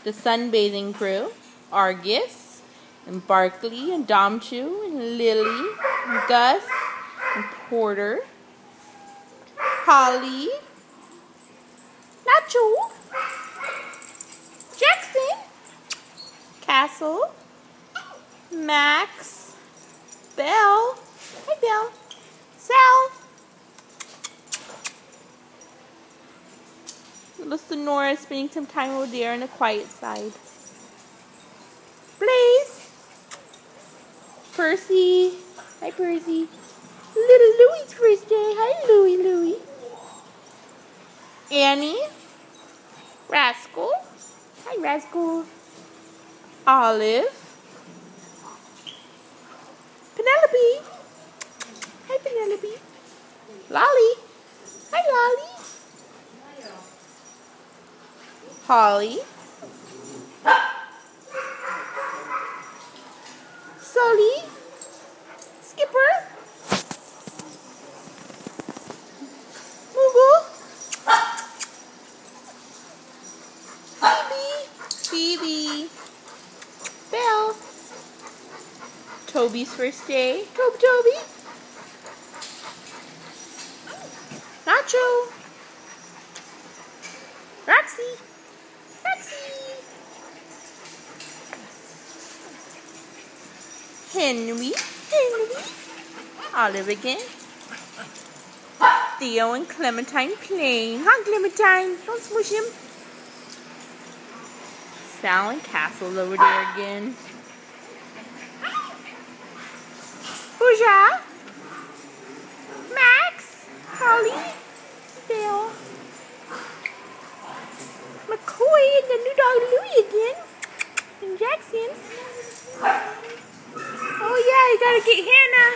the sunbathing crew, Argus, and Barkley, and Domchu, and Lily, and Gus, and Porter, Holly, Nacho, Jackson, Castle, Max, Belle, hey Belle, Sal, little Sonora spending some time over there on the quiet side. Blaze, Percy, hi Percy, little Louie's first day, hi Louie. Annie, Rascal, hi Rascal, Olive, Penelope, hi Penelope, Lolly, hi Lolly, Holly, Sully, Skipper, Moogle, Phoebe, Belle, Toby's first day, Toby, Nacho, Roxy, Henry, Olive again, Theo and Clementine playing. Huh, Clementine? Don't smush him. Sal and Castle over there again. Bouja, Max, Holly, Dale, McCoy, and the new dog Louie again, and Jackson. Oh yeah, you gotta get Hannah.